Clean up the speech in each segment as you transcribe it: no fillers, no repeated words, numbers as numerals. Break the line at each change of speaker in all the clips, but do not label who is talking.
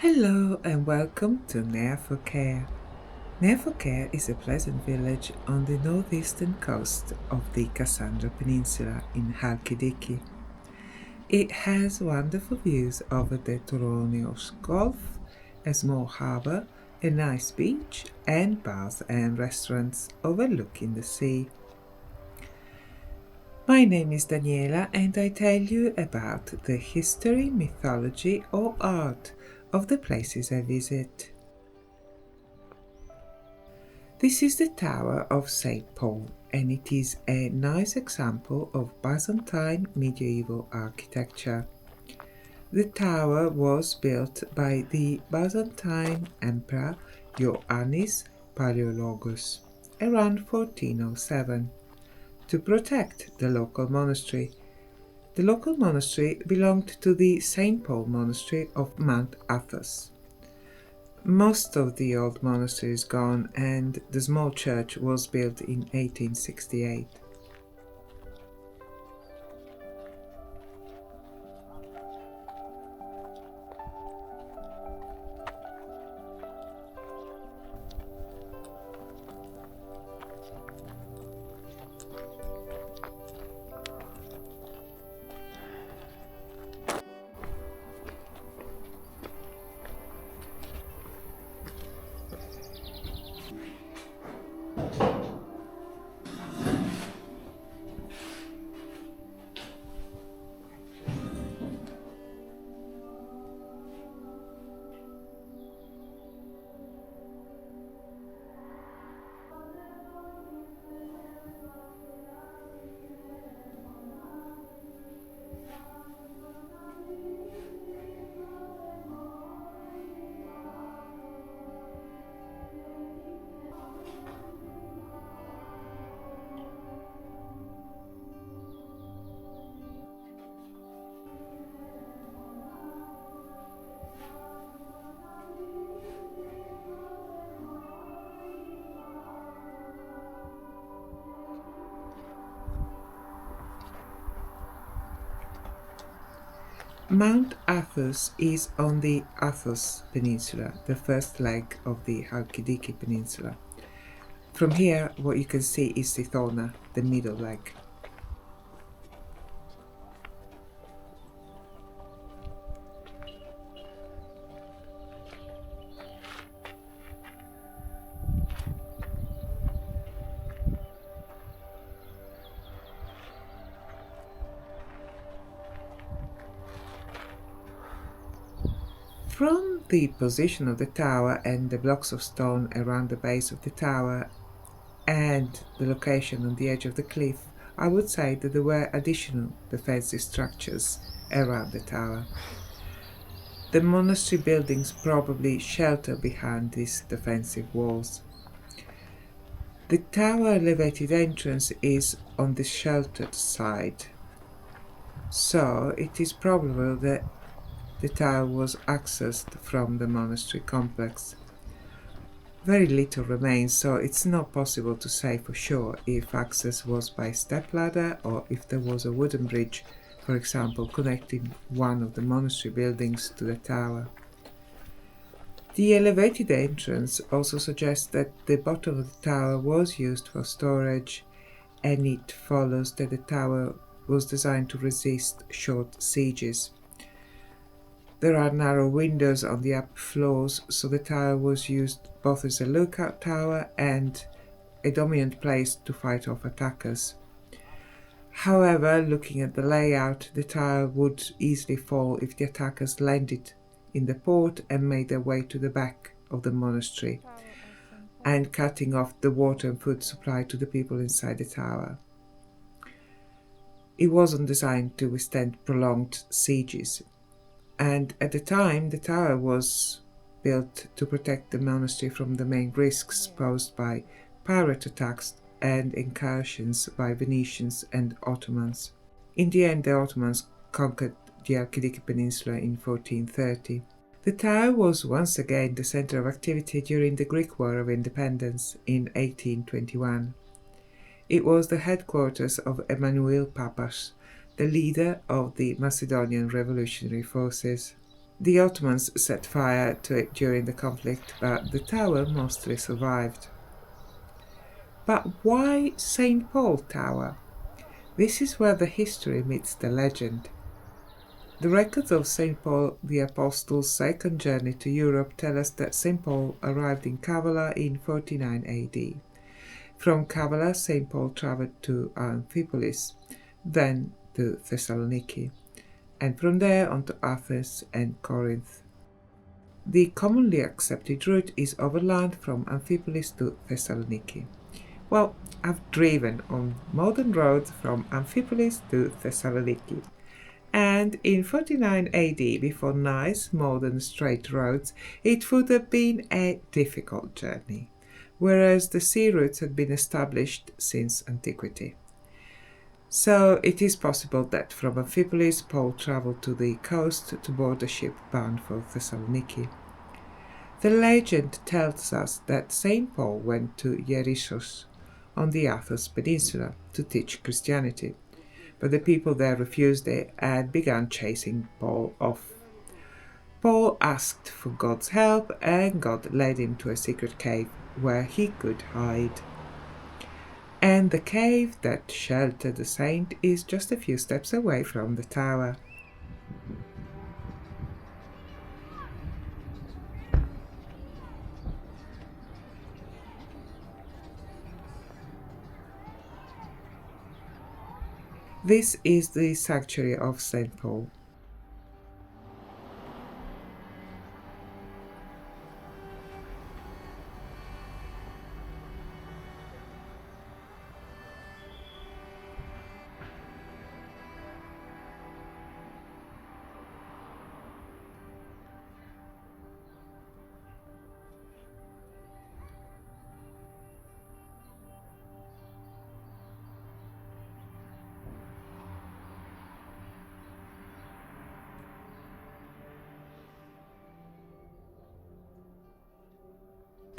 Hello and welcome to Nea Fokea. Nea Fokea is a pleasant village on the northeastern coast of the Kassandra Peninsula in Halkidiki. It has wonderful views over the Toronios Gulf, a small harbour, a nice beach, and bars and restaurants overlooking the sea. My name is Daniela and I tell you about the history, mythology, or art of the places I visit. This is the Tower of St. Paul, and it is a nice example of Byzantine medieval architecture. The tower was built by the Byzantine Emperor Ioannis Palaiologos around 1407 to protect the local monastery. The local monastery belonged to the St. Paul Monastery of Mount Athos. Most of the old monastery is gone and the small church was built in 1868. Mount Athos is on the Athos Peninsula, the first leg of the Halkidiki Peninsula. From here, what you can see is Sithona, the middle leg. From the position of the tower and the blocks of stone around the base of the tower and the location on the edge of the cliff, I would say that there were additional defensive structures around the tower. The monastery buildings probably shelter behind these defensive walls. The tower elevated entrance is on the sheltered side, so it is probable that the tower was accessed from the monastery complex. Very little remains, so it's not possible to say for sure if access was by stepladder or if there was a wooden bridge, for example, connecting one of the monastery buildings to the tower. The elevated entrance also suggests that the bottom of the tower was used for storage, and it follows that the tower was designed to resist short sieges. There are narrow windows on the upper floors, so the tower was used both as a lookout tower and a dominant place to fight off attackers. However, looking at the layout, the tower would easily fall if the attackers landed in the port and made their way to the back of the monastery, and cutting off the water and food supply to the people inside the tower. It wasn't designed to withstand prolonged sieges. And at the time, the tower was built to protect the monastery from the main risks posed by pirate attacks and incursions by Venetians and Ottomans. In the end, the Ottomans conquered the Halkidiki Peninsula in 1430. The tower was once again the center of activity during the Greek War of Independence in 1821. It was the headquarters of Emmanuel Papas, the leader of the Macedonian revolutionary forces. The Ottomans set fire to it during the conflict, but the tower mostly survived. But why St. Paul Tower? This is where the history meets the legend. The records of St. Paul the Apostle's second journey to Europe tell us that St. Paul arrived in Kavala in 49 AD. From Kavala, St. Paul travelled to Amphipolis, then to Thessaloniki, and from there on to Athens and Corinth. The commonly accepted route is overland from Amphipolis to Thessaloniki. Well, I've driven on modern roads from Amphipolis to Thessaloniki. And in 49 AD, before nice modern straight roads, it would have been a difficult journey, whereas the sea routes had been established since antiquity. So it is possible that from Amphipolis, Paul travelled to the coast to board a ship bound for Thessaloniki. The legend tells us that St. Paul went to Yerissos on the Athos Peninsula to teach Christianity, but the people there refused it and began chasing Paul off. Paul asked for God's help, and God led him to a secret cave where he could hide. And the cave that sheltered the saint is just a few steps away from the tower. This is the sanctuary of St. Paul.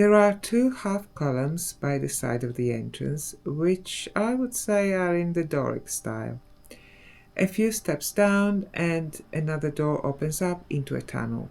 There are two half columns by the side of the entrance, which I would say are in the Doric style. A few steps down, and another door opens up into a tunnel.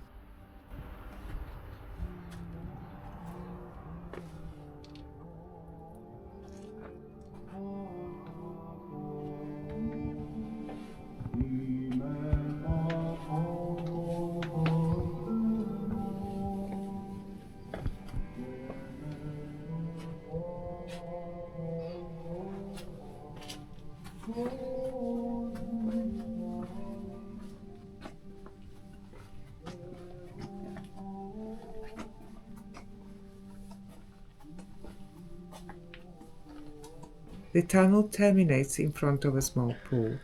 The tunnel terminates in front of a small pool.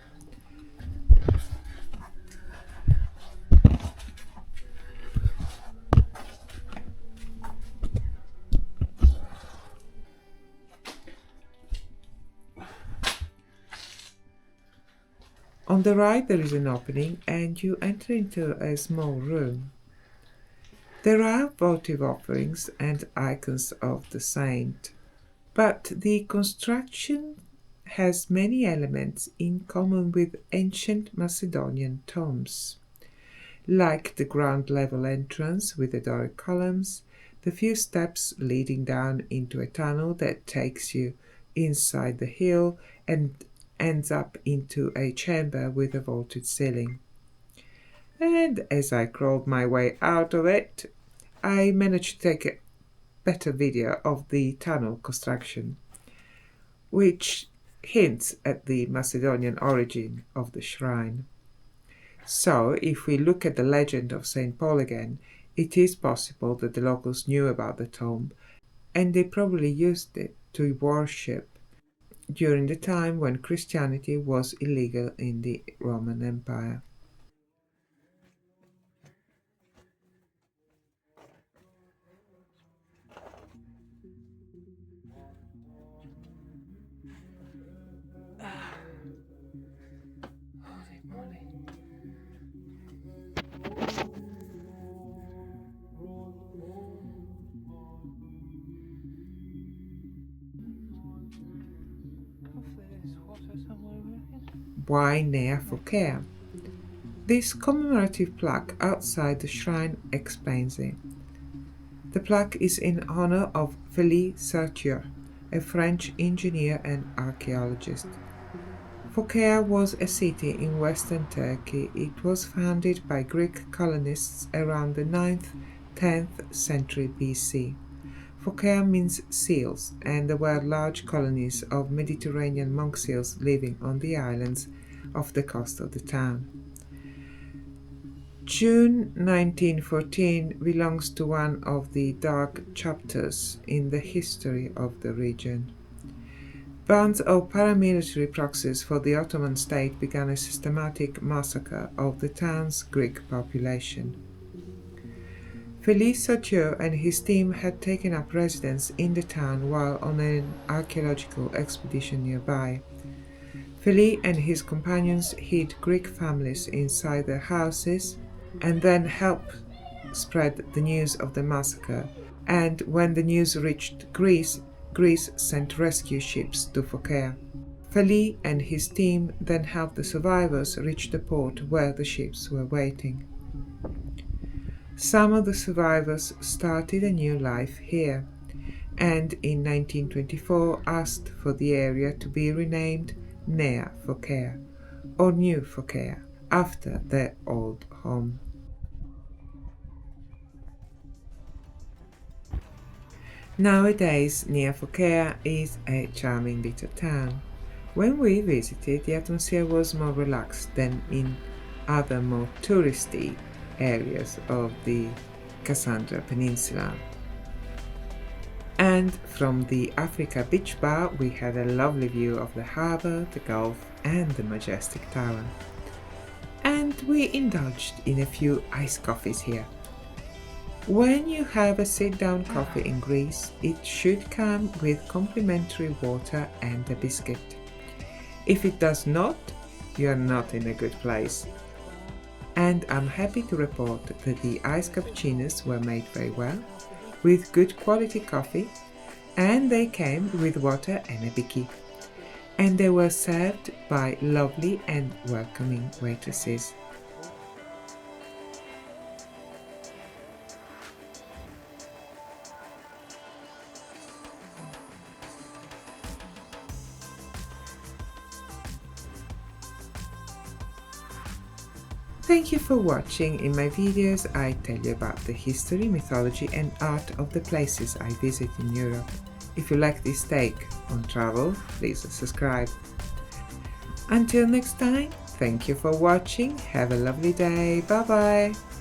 On the right there is an opening and you enter into a small room. There are votive offerings and icons of the saint, but the construction has many elements in common with ancient Macedonian tombs, like the ground level entrance with the Doric columns, the few steps leading down into a tunnel that takes you inside the hill and ends up into a chamber with a vaulted ceiling. And as I crawled my way out of it, I managed to take a better video of the tunnel construction, which hints at the Macedonian origin of the shrine. So, if we look at the legend of St. Paul again, it is possible that the locals knew about the tomb and they probably used it to worship during the time when Christianity was illegal in the Roman Empire. Why Nea Fokea? This commemorative plaque outside the shrine explains it. The plaque is in honor of Félix Saussure, a French engineer and archaeologist. Fokea was a city in western Turkey. It was founded by Greek colonists around the 9th-10th century BC. Fokea means seals, and there were large colonies of Mediterranean monk seals living on the islands off the coast of the town. June 1914 belongs to one of the dark chapters in the history of the region. Bands of paramilitary proxies for the Ottoman state began a systematic massacre of the town's Greek population. Félix Saussure and his team had taken up residence in the town while on an archaeological expedition nearby. Félix and his companions hid Greek families inside their houses and then helped spread the news of the massacre, and when the news reached Greece, Greece sent rescue ships to Fokea. Félix and his team then helped the survivors reach the port where the ships were waiting. Some of the survivors started a new life here, and in 1924 asked for the area to be renamed Nea Fokea, or New Fokea, after their old home. Nowadays, Nea Fokea is a charming little town. When we visited, the atmosphere was more relaxed than in other more touristy areas of the Kassandra Peninsula. And from the Africa Beach Bar, we had a lovely view of the harbour, the Gulf, and the majestic tower. And we indulged in a few iced coffees here. When you have a sit-down coffee in Greece, it should come with complimentary water and a biscuit. If it does not, you are not in a good place. And I'm happy to report that the iced cappuccinos were made very well, with good quality coffee, and they came with water and a bicky. And they were served by lovely and welcoming waitresses. Thank you for watching. In my videos I tell you about the history, mythology and art of the places I visit in Europe. If you like this take on travel, please subscribe. Until next time, thank you for watching, have a lovely day, bye bye!